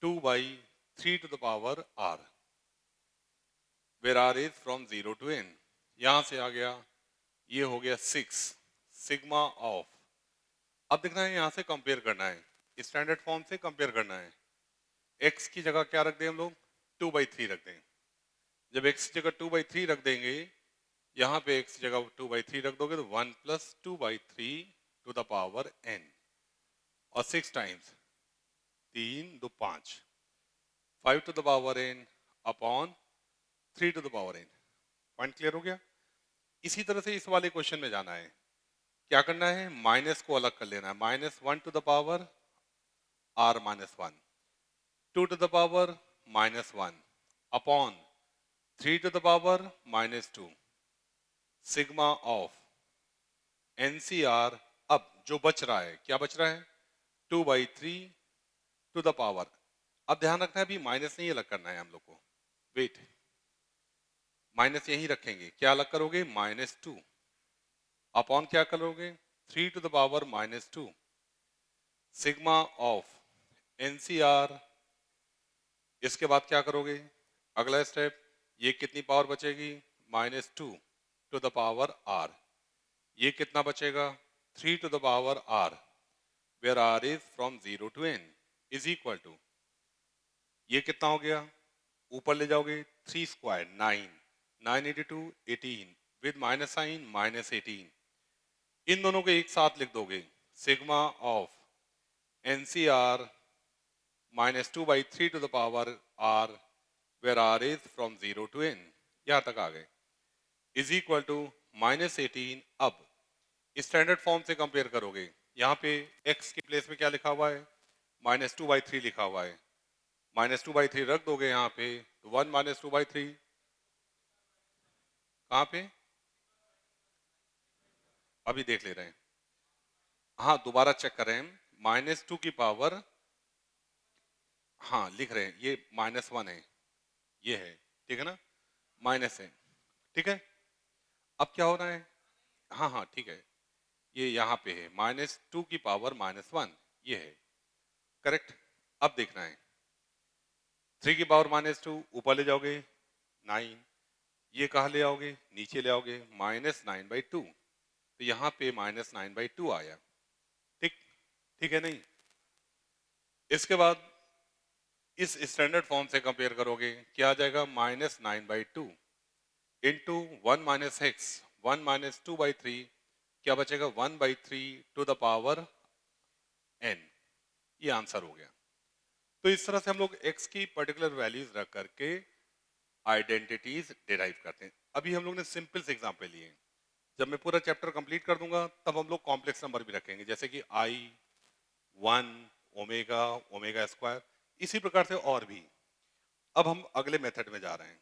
2/3 to the power r, where r is from 0 to n। यहां से आ गया, ये हो गया 6 सिग्मा ऑफ। अब देखना है, यहां से कंपेयर करना है, स्टैंडर्ड फॉर्म से कंपेयर करना है। x की जगह क्या रख दें हम लोग, 2/3 रख दें। जब x की जगह 2/3 रख देंगे, यहाँ पे x की जगह 2/3 रख दोगे तो 1 + 2/3 टू द पावर n, और 6 times 3 2 5, 5 to the power n upon 3 to the power n। Point clear हो गया। इसी तरह से इस वाले क्वेश्चन में जाना है, क्या करना है, माइनस को अलग कर लेना है। -1 to the power r -1, 2 to the power -1 upon 3 to the power -2 sigma of NCR। अब जो बच रहा है, क्या बच रहा है, 2/3 टू द पावर। अब ध्यान रखना है, अभी माइनस नहीं अलग करना है हम लोग को, वेट, माइनस यहीं रखेंगे। क्या अलग करोगे, -2 अपॉन क्या करोगे, 3 to the power -2 sigma of NCR। इसके बाद क्या करोगे, अगला स्टेप, ये कितनी पावर बचेगी, -2 टू द पावर r। ये कितना बचेगा, 3 to the power r, where r is from 0 to n, is equal to, ये कितना हो गया, ऊपर ले जाओगे 3 स्क्वायर 9, 9 × 2 18 विद माइनस साइन -18। इन दोनों को एक साथ लिख दोगे, sigma of NCR -2/3 to the power r, where r is from 0 to n, यहां तक आ गए, इज इक्वल टू -18। अब स्टैंडर्ड फॉर्म से कंपेयर करोगे, यहाँ पे x के प्लेस में क्या लिखा हुआ है, -2/3 लिखा हुआ है, -2/3 रख दोगे यहाँ पे, तो 1 - 2/3 कहाँ पे, अभी देख ले रहे हैं, हाँ दोबारा चेक कर रहे हैं, -2 की पावर, हाँ लिख रहे हैं, ये -1 है, ये है, ठीक है ना, माइनस है, ठीक है। अब क्या हो रहा है, हाँ हाँ ठीक है, ये यहाँ पे है -2 की पावर -1, ये है करेक्ट। अब देखना है, 3 की पावर -2 ऊपर ले जाओगे 9, ये कहाँ ले आओगे, नीचे ले आओगे, -9/2, तो यहाँ पे -9/2 आया, ठीक, ठीक है नहीं। इसके बाद इस स्टैंडर्ड फॉर्म से कंपेयर करोगे, क्या आ जाएगा, -9/2 इंटू 1 - x, 1 - 2/3, क्या बचेगा, 1/3 टू द पावर n, ये आंसर हो गया। तो इस तरह से हम लोग x की पर्टिकुलर वैल्यूज रख करके आइडेंटिटीज डिराइव करते हैं। अभी हम लोग ने सिंपल से एग्जांपल लिए, जब मैं पूरा चैप्टर कंप्लीट कर दूंगा तब हम लोग कॉम्प्लेक्स नंबर भी रखेंगे, जैसे कि i, 1, ओमेगा, ओमेगा स्क्वायर, इसी प्रकार से और भी। अब हम अगले मेथड में जा रहे हैं।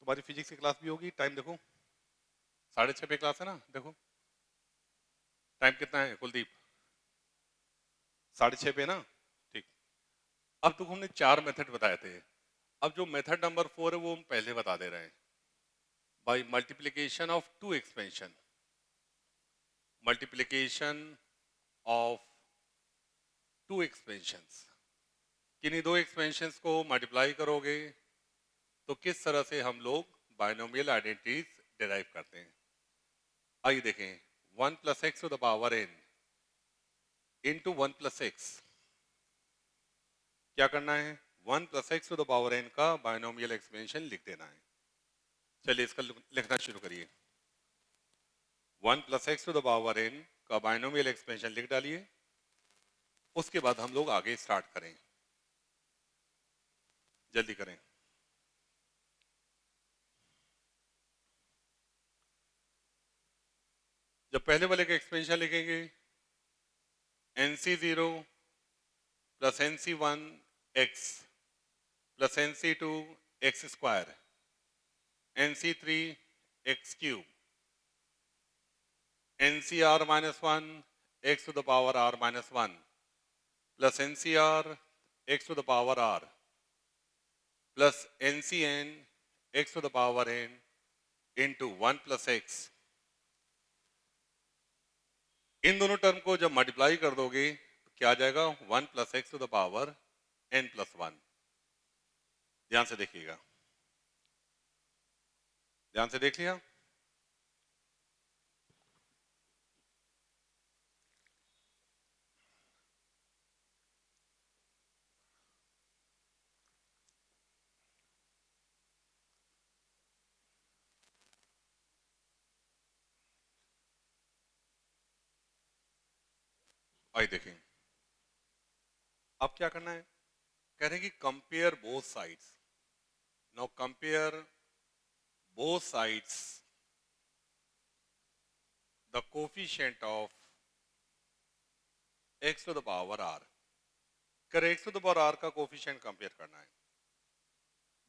तुम्हारी फिजिक्स की क्लास भी होगी, टाइम देखो 6:30 पे क्लास है ना, देखो टाइम कितना है कुलदीप, 6:30 पे ना, ठीक। अब तो हमने 4 मेथड बताए थे, अब जो मेथड नंबर 4 है वो हम पहले बता दे रहे हैं। By multiplication of 2 expansion, multiplication of 2 expansions, किन्हीं 2 एक्सपेंशंस को मल्टीप्लाई करोगे तो किस तरह से हम लोग बाइनोमियल आइडेंटिटीज डिराइव करते हैं। आइए देखें, 1 + x to the power n into 1 + x, क्या करना है, 1 + x to the power n का बाइनोमियल एक्सपेंशन लिख देना है। चलिए इसका लिखना शुरू करिए, 1 + x to the power n का बाइनोमियल एक्सपेंशन लिख डालिए। उसके बाद हम लोग आगे स्टार्ट करें, जल्दी करें। जब पहले वाले का एक्सपेंशन लिखेंगे, NC0 + NC1 x + NC2 x square, NC3 x³ NCR -1 x to the power r -1 plus NCR x to the power r plus NCN x to the power n into 1 plus x। इन दोनों term को जब multiply कर दोगे तो क्या आ जाएगा, 1 + x to the power n+1। ध्यान से देखिएगा, ध्यान से देख लिया। आइए देखें, अब क्या करना है, कह रहे हैं कि compare both sides. Now compare both sides the coefficient of x to the power r। कर x to the power r का कोफिशिएंट कंपेयर करना है।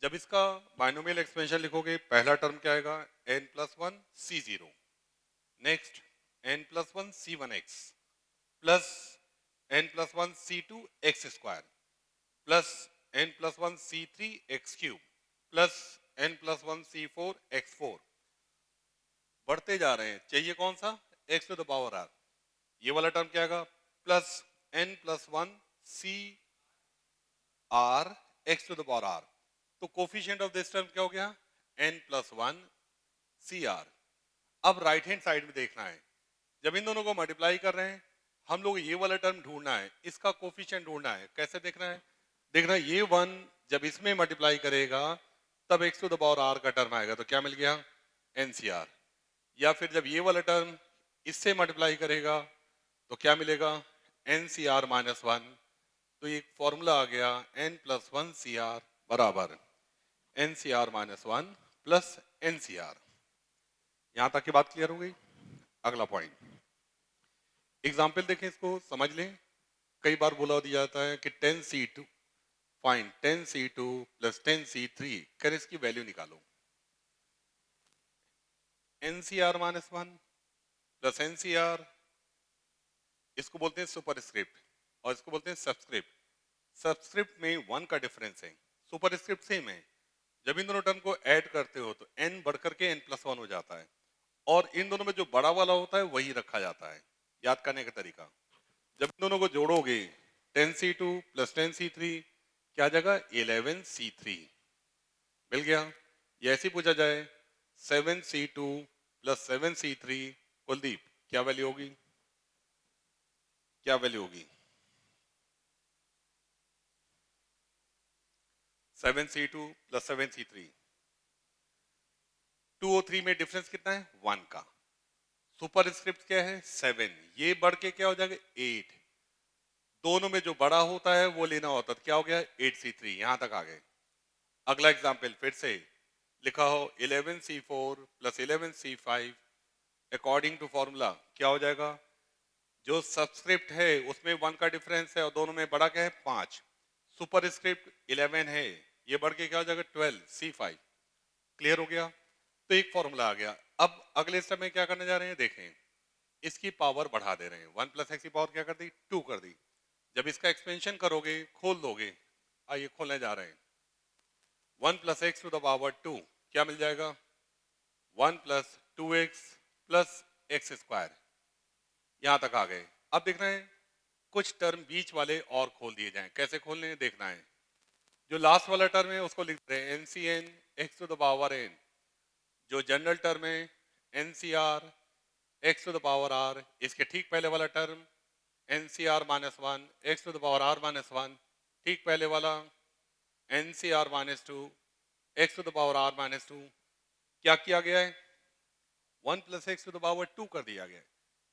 जब इसका बाइनोमियल एक्सपेंशन लिखोगे, पहला टर्म क्या आएगा, n+1 c0, next n+1 c1x plus n+1 c2 x square plus n+1 c3 x cube plus n+1 c4 x4। बढ़ते जा रहे हैं, चाहिए कौन सा, x to the power r। ये वाला टर्म क्या आएगा, plus n+1 c r x to the power r। तो कोफिशिएंट ऑफ दिस टर्म क्या हो गया, n+1 cr। अब राइट हैंड साइड में देखना है, जब इन दोनों को मल्टीप्लाई कर रहे हैं, हम लोग ये वाला टर्म ढूंढना है, इसका कोफिशिएंट ढूंढना है। कैसे देखना है, देखना ये 1 जब इसमें मल्टीप्लाई करेगा तब x to the power r का टर्म आएगा, तो क्या मिल गया, ncr। या फिर जब ये वाला टर्म इससे मल्टीप्लाई करेगा तो क्या मिलेगा, ncr-1। तो एक फॉर्मूला आ गया, n+1 cr बराबर ncr-1 प्लस ncr। यहां तक की बात क्लियर हो गई। अगला पॉइंट, एग्जाम्पल देखें, इसको समझ लें। कई बार बोला दिया जाता है कि 10c2 find 10c2 plus 10c3, कर इसकी वैल्यू निकालो। ncr-1 प्लस ncr, इसको बोलते हैं सुपरस्क्रिप्ट और इसको बोलते हैं सबस्क्रिप्ट। सबस्क्रिप्ट में 1 का डिफरेंस है, सुपरस्क्रिप्ट सेम है। जब इन दोनों टर्म को ऐड करते हो तो n बढ़कर के n+1 हो जाता है, और इन दोनों में जो बड़ा वाला होता है वही रखा जाता है। याद करने का तरीका, जब इन दोनों को जोड़ोगे 10c2 प्लस 10c3 क्या आ जाएगा, 11c3 मिल गया। ये ऐसे पूछा जाए 7c2 प्लस 7c3, कुलदीप क्या वैल्यू होगी, क्या वैल्यू होगी, 7c2 प्लस 7c3, 2 और 3 में डिफरेंस कितना है, 1 का। सुपरस्क्रिप्ट क्या है, 7, ये बढ़ के क्या हो जाएगा, 8। दोनों में जो बड़ा होता है वो लेना होता है, तो क्या हो गया, 8c3। यहां तक आ गए। अगला एग्जाम्पल फिर से लिखा हो 11c4 plus 11c5, according to formula क्या हो जाएगा, जो सबस्क्रिप्ट है उसमें 1 का डिफरेंस है और दोनों में बड़ा क्या है, 5। सुपरस्क्रिप्ट 11 है, ये बढ़ के क्या हो जाएगा, 12c5। क्लियर हो गया। तो एक फॉर्मूला आ गया। अब अगले स्टेप में क्या करने जा रहे हैं, देखें, इसकी पावर बढ़ा दे रहे हैं। 1 प्लस एक्स की पावर क्या कर दी, 2 कर दी। जब इसका एक्सपेंशन करोगे, खोल दोगे, आइए खोलने जा रहे हैं। 1 plus x to the power 2 क्या मिल जाएगा, 1 plus 2x plus x square. यहां तक आ गए। अब देखना है कुछ टर्म बीच वाले और खोल दिए जाएं। कैसे खोलने हैं देखना है। जो लास्ट वाला टर्म है उसको लिख रहे हैं NCN x to the power n. जो जनरल टर्म है NCR x to the power r, इसके ठीक पहले वाला term NCR-1 x to the power R-1, ठीक पहले वाला NCR-2 x to the power R-2। क्या किया गया है, 1 plus x to the power 2 कर दिया गया है।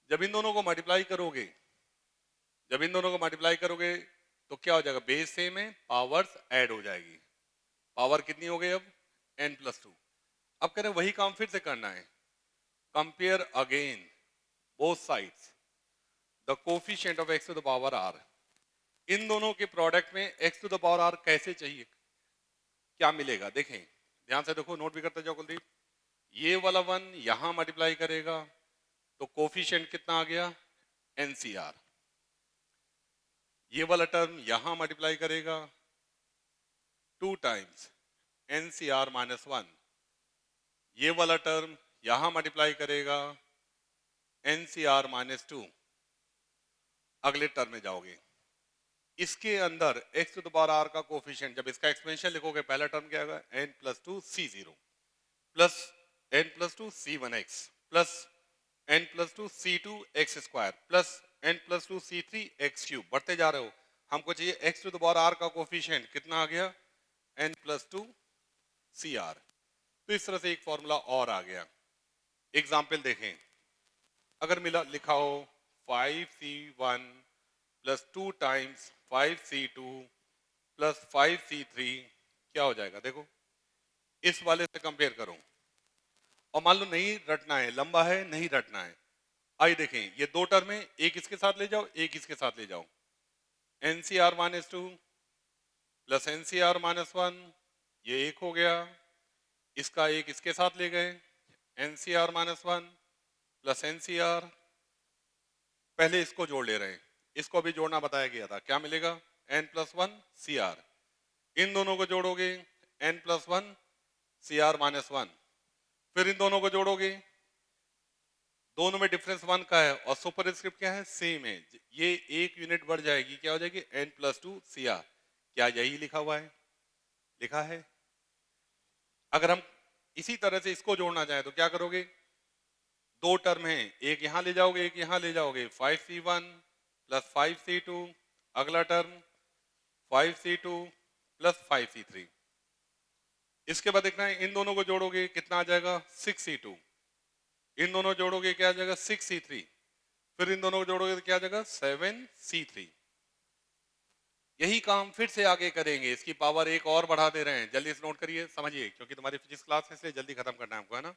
जब इन दोनों को मल्टीप्लाई करोगे, जब इन दोनों को मल्टीप्लाई करोगे तो क्या हो जाएगा, बेस सेम है, पावर्स ऐड हो जाएगी। पावर कितनी हो गई अब, n+2। अब कह रहे हैं वही काम फिर से करना है, compare again both sides the coefficient of x to the power r. इन दोनों के प्रोडक्ट में x to the power r कैसे चाहिए, क्या मिलेगा, देखें ध्यान से देखो, नोट भी करते जाओ कुलदीप। ये वाला 1 यहां मल्टीप्लाई करेगा तो कोफिशिएंट कितना आ गया, एनसीआर। ये वाला टर्म यहां मल्टीप्लाई करेगा 2 टाइम्स NCR-1। ये वाला टर्म यहां मल्टीप्लाई करेगा NCR-2। अगले टर्म में जाओगे, इसके अंदर x to the power r का कोफिशिएंट, जब इसका एक्सपेंशन लिखोगे पहला टर्म क्या होगा, n plus two C zero plus n plus two C one x plus n plus two C two x square plus n plus two C three x cube, बढ़ते जा रहे हो। हमको चाहिए x to the power r का coefficient कितना आ गया, n plus two C r. तो इस तरह से एक फॉर्मूला और आ गया। एग्जाम्पल देखें, अगर मिला लिखा हो 5c1 plus 2 times 5c2 plus 5c3, क्या हो जाएगा देखो, इस वाले से कंपेयर करो। और मान लो नहीं रटना है, लंबा है नहीं रटना है, आइए देखें, ये दो टर्म है, एक इसके साथ ले जाओ एक इसके साथ ले जाओ। NCR minus two plus NCR minus one, ये एक हो गया, इसका एक इसके साथ ले गए, NCR minus one plus NCR, पहले इसको जोड़ ले रहे हैं, इसको भी जोड़ना बताया गया था, क्या मिलेगा, n plus one C r. इन दोनों को जोड़ोगे n plus one C r minus one, फिर इन दोनों को जोड़ोगे, दोनों में डिफरेंस वन का है और सुपर स्क्रिप्ट क्या है, सेम है, ये एक यूनिट बढ़ जाएगी, क्या हो जाएगी, n plus two C r. क्या यही लिखा हुआ है, लिखा है। अगर हम इसी तरह से इसको जोड़ना चाहें तो क्या करोगे, दो टर्म है, एक यहां ले जाओगे एक यहां ले जाओगे, 5c1 प्लस 5c2, अगला टर्म 5c2 प्लस 5c3। इसके बाद देखना है इन दोनों को जोड़ोगे कितना आ जाएगा, 6c2, इन दोनों जोड़ोगे क्या आ जाएगा, 6c3, फिर इन दोनों को जोड़ोगे तो क्या आ जाएगा, 7c3। यही काम फिर से आगे करेंगे, इसकी पावर एक और बढ़ा दे रहे हैं, जल्दी से नोट करिए समझिए, क्योंकि तुम्हारी फिजिक्स क्लास है इसलिए जल्दी खत्म करना है हमको, है ना।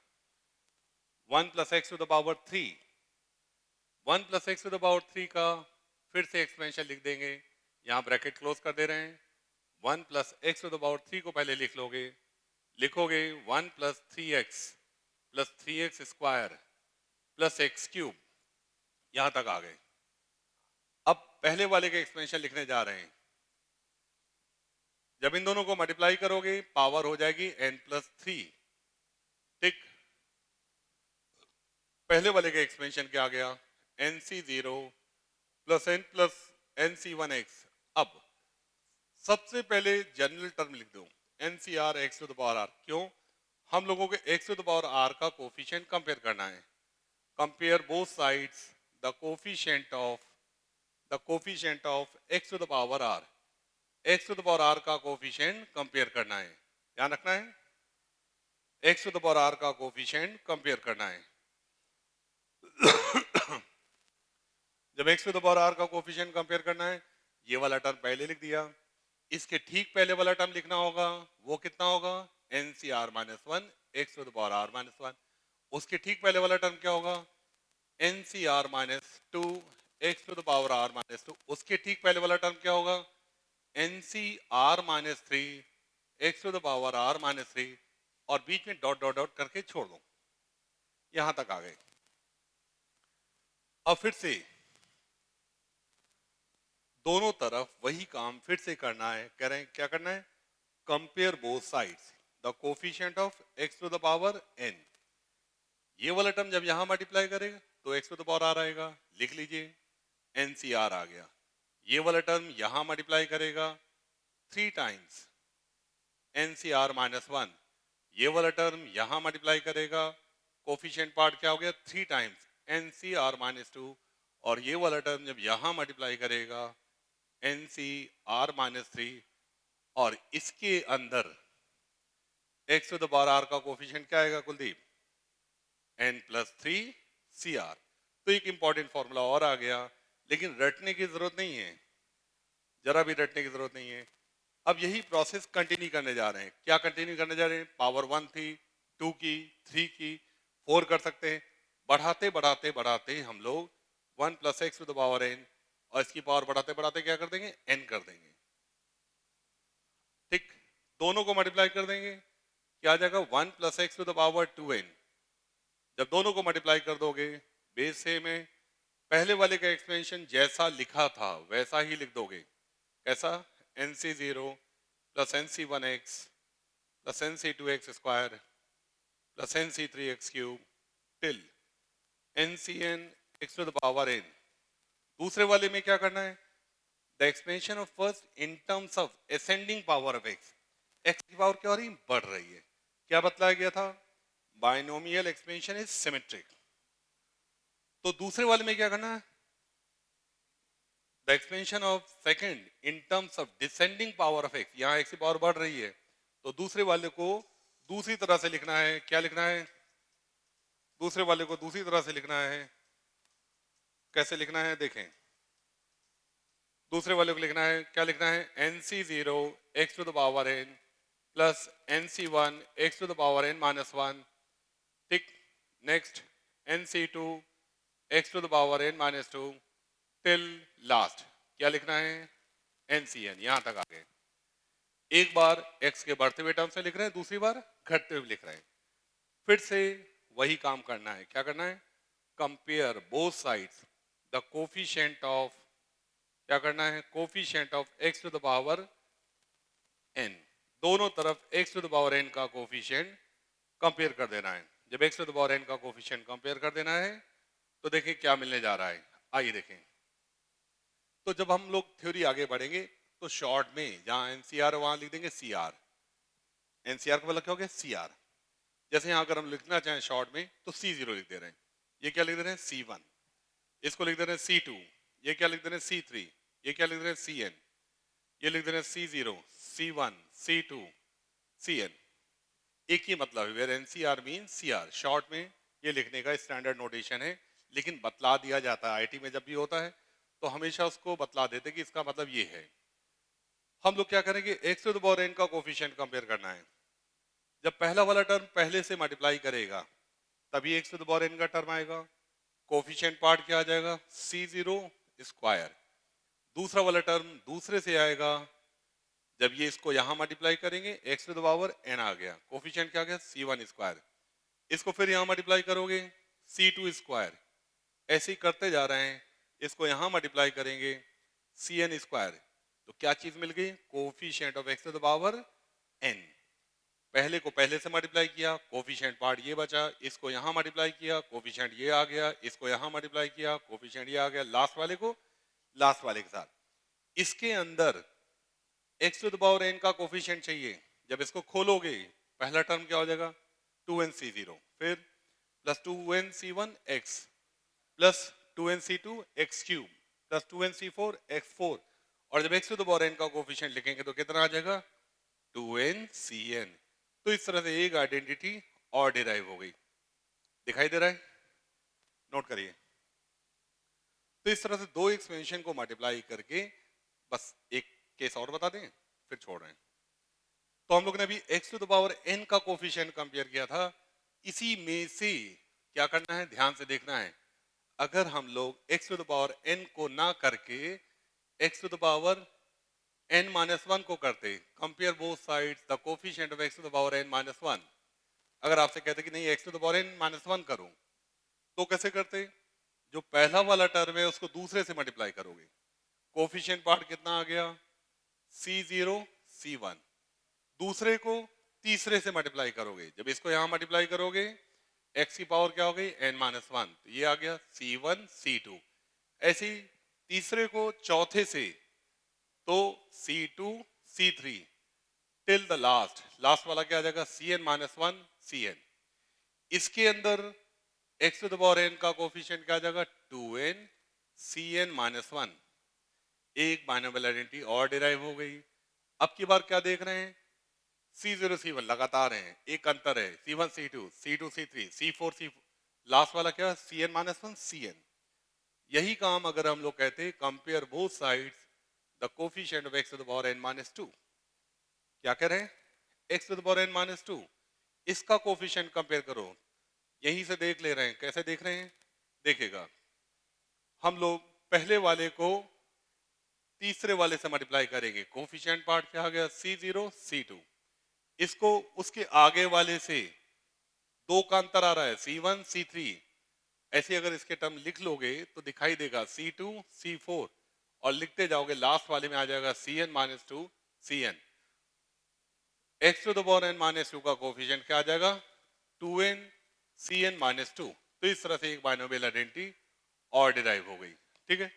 1 plus x to the power 3, 1 plus x to the power 3 का फिर से एक्सपेंशन लिख देंगे, यहाँ ब्रैकेट क्लोज कर दे रहे हैं। 1 plus x to the power 3 को पहले लिख लोगे, लिखोगे 1 plus three x square plus x cube, यहां तक आ गए। अब पहले वाले के एक्सपेंशन लिखने जा रहे हैं, जब इन दोनों को मल्टीप्लाई करोगे पावर हो जाएगी n प्लस थ्री, ठीक। पहले वाले का एक्सपेंशन क्या आ गया, n C zero plus n plus n C one x. अब सबसे पहले जनरल टर्म लिख दो, n C r x to the power r, क्यों, हम लोगों को x to the power r का कोफिशिएंट कंपेयर करना है। Compare both sides the coefficient of x to the power r, x to the power r का coefficient compare करना है, ध्यान रखना है, x to the power r का कोफिशिएंट कंपेयर करना है। जब x to the power r का कोफिशिएंट कंपेयर करना है, ये वाला टर्म पहले लिख दिया, इसके ठीक पहले वाला टर्म लिखना होगा, वो कितना होगा, n C r minus one x to the power r minus one. उसके ठीक पहले वाला टर्म क्या होगा, n C r minus two x to the power r minus two. उसके ठीक पहले वाला टर्म क्या होगा, n C r minus three x to the power r minus three, और बीच में डॉट डॉट डॉट करके छोड़ दो, यहां तक आ गए। अब फिर से दोनों तरफ वही काम फिर से करना है, कह रहे हैं क्या करना है, compare both sides the coefficient of x to the power n. ये वाला टर्म जब यहां मल्टीप्लाई करेगा तो x to the power r आएगा, लिख लीजिए, एन सी आर आ गया। ये वाला टर्म यहां मल्टीप्लाई करेगा 3 times n C r minus one, ये वाला टर्म यहां मल्टीप्लाई करेगा, कोफिशिएंट पार्ट क्या हो गया, 3 times n C r minus two, और ये वाला टर्म जब यहां मल्टीप्लाई करेगा n C r minus three, और इसके अंदर x to the power r का कोफिशिएंट क्या आएगा Kuldeep, n plus three C r. तो एक इंपॉर्टेंट फॉर्मूला और आ गया, लेकिन रटने की जरूरत नहीं है, जरा भी रटने की जरूरत नहीं है। अब यही प्रोसेस कंटिन्यू करने जा रहे हैं, क्या कंटिन्यू करने जा रहे हैं, पावर वन थी, टू की, थ्री की, फोर कर सकते हैं, बढ़ाते बढ़ाते बढ़ाते हम लोग one plus x to the power n, और इसकी पावर बढ़ाते बढ़ाते क्या कर देंगे, एन कर देंगे, ठीक। दोनों को मल्टीप्लाई कर देंगे, क्या आ जाएगा, one plus x to the power two n. जब दोनों को मल्टीप्लाई कर दोगे बेस से में पहले वाले का एक्सपेंशन जैसा लिखा था वैसा ही लिख दोगे, कैसा, n C zero plus n C one x plus n C two x square plus n C three x cube till n C n x to the power n. दूसरे वाले में क्या करना है, the expansion of first in terms of ascending power of x, x की power क्या हो रही है, बढ़ रही है। क्या बतलाया गया था, बाइनोमियल एक्सपेंशन इज सिमेट्रिक। तो दूसरे वाले में क्या करना है, the expansion of second in terms of descending power of x, यहाँ एक्स की पावर बढ़ रही है, तो दूसरे वाले को दूसरी तरह से लिखना है। क्या लिखना है, दूसरे वाले को दूसरी तरह से लिखना है। कैसे लिखना है देखें, दूसरे वाले को लिखना है, क्या लिखना है, n C zero x to the power n plus n C one x to the power n minus one. ठीक, next n C two x to the power n minus two till last क्या लिखना है, n C N, यहां तक आ गए। एक बार x के बढ़ते हुए टर्म से लिख रहे हैं, दूसरी बार घटते हुए लिख रहे हैं। फिर से वही काम करना है। क्या करना है, compare both sides the coefficient of, क्या करना है, coefficient of x to the power n, दोनों तरफ x to the power n का कोफिशिएंट कंपेयर कर देना है। जब x to the power n का कोफिशिएंट कंपेयर कर देना है तो देखिए क्या मिलने जा रहा है, आइए देखें। तो जब हम लोग थ्योरी आगे बढ़ेंगे तो शॉर्ट में जहां एनसीआर वहां लिख देंगे सीआर, एनसीआर का मतलब क्या हो गया, सीआर। जैसे यहाँ अगर हम लिखना चाहें शॉर्ट में तो C0 लिख दे रहे हैं, ये क्या लिख दे रहे हैं C1, इसको लिख दे रहे हैं C2, ये क्या लिख दे रहे हैं C3, ये क्या लिख दे रहे हैं CN, ये लिख दे रहे हैं C0 C1 C2 CN। एक ही मतलब है, where NCR mean CR, short में ये लिखने का स्टैंडर्ड नोटेशन है। लेकिन बतला दिया जाता है, आईटी में जब भी होता है तो हमेशा उसको बतला देते कि इसका मतलब ये है। हम लोग क्या करेंगे, x to the power n का कोफिशिएंट कंपेयर करना है। जब पहला वाला टर्म पहले से मल्टीप्लाई करेगा तभी x to the power n का टर्म आएगा। कोफिशिएंट पार्ट क्या आ जाएगा, C0 स्क्वायर। दूसरा वाला टर्म दूसरे से आएगा, जब ये इसको यहां मल्टीप्लाई करेंगे x to the power n आ गया, कोफिशिएंट क्या आ गया C1 स्क्वायर। इसको फिर यहां मल्टीप्लाई करोगे C2 स्क्वायर, ऐसे ही करते जा रहे हैं। इसको यहां मल्टीप्लाई करेंगे CN स्क्वायर, तो क्या चीज मिल गई, coefficient of x to the power n। पहले को पहले से मल्टीप्लाई किया, कोफिशिएंट पार्ट ये बचा, इसको यहां मल्टीप्लाई किया, कोफिशिएंट ये आ गया, इसको यहां मल्टीप्लाई किया, कोफिशिएंट ये आ गया, लास्ट वाले को लास्ट वाले के साथ। इसके अंदर x to the power n का कोफिशिएंट चाहिए। जब इसको खोलोगे पहला टर्म क्या हो जाएगा, 2nc0, फिर plus 2nc1x plus 2nc2 x cube plus 2nc4 x4, और जब x to the power n का कोफिशिएंट लिखेंगे तो कितना आ जाएगा, 2ncn। तो इस तरह से एक आइडेंटिटी और डिराइव हो गई, दिखाई दे रहा है, नोट करिए। तो इस तरह से दो एक्सपेंशन को मल्टीप्लाई करके बस एक केस और बता दें फिर छोड़ रहे हैं। तो हम लोग ने अभी x to the power n का कोफिशिएंट कंपेयर किया था, इसी में से क्या करना है, ध्यान से देखना है। अगर हम लोग x to the power n को ना करके x to the power n minus one को करते, compare both sides the coefficient of x to the power n minus one. अगर आपसे कहते कि नहीं x to the power n minus one करो, तो कैसे करते, जो पहला वाला टर्म है उसको दूसरे से मल्टीप्लाई करोगे, कोफिशिएंट पार्ट कितना आ गया, C0 C1, दूसरे को तीसरे से मल्टीप्लाई करोगे, जब इसको यहां मल्टीप्लाई करोगे x की पावर क्या हो गई, n माइनस वन, तो ये आ गया C1 C2। ऐसे ही तीसरे को चौथे से तो C2 C3 till the last, last वाला क्या आ जाएगा, Cn माइनस वन Cn। इसके अंदर x to the power n का कोफिशिएंट क्या आ जाएगा, 2n Cn माइनस वन। एक बाइनोमियल आइडेंटिटी और डिराइव हो गई। अब की बार क्या देख रहे हैं, C0 C1 लगातार हैं, एक अंतर है, C1 C2 C2 C3 C4 C4, last वाला क्या, Cn माइनस वन Cn। यही काम अगर हम लोग कहते compare both sides the coefficient of x to the power n minus two, क्या कह रहे हैं, x to the power n minus two, इसका कोफिशिएंट कंपेयर करो। यहीं से देख ले रहे हैं, कैसे देख रहे हैं, देखिएगा। हम लोग पहले वाले को तीसरे वाले से मल्टीप्लाई करेंगे, कोफिशिएंट पार्ट क्या आ गया, C0 C2, इसको उसके आगे वाले से दो का अंतर आ रहा है, C1 C3, ऐसे अगर इसके टर्म लिख लोगे तो दिखाई देगा C2 C4, और लिखते जाओगे लास्ट वाले में आ जाएगा Cn minus two Cn। x to the power n minus two का कोफिशिएंट क्या आ जाएगा, 2n Cn माइनस टू। तो इस तरह से एक बाइनोमियल आइडेंटिटी और डिराइव हो गई, ठीक है।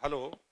हेलो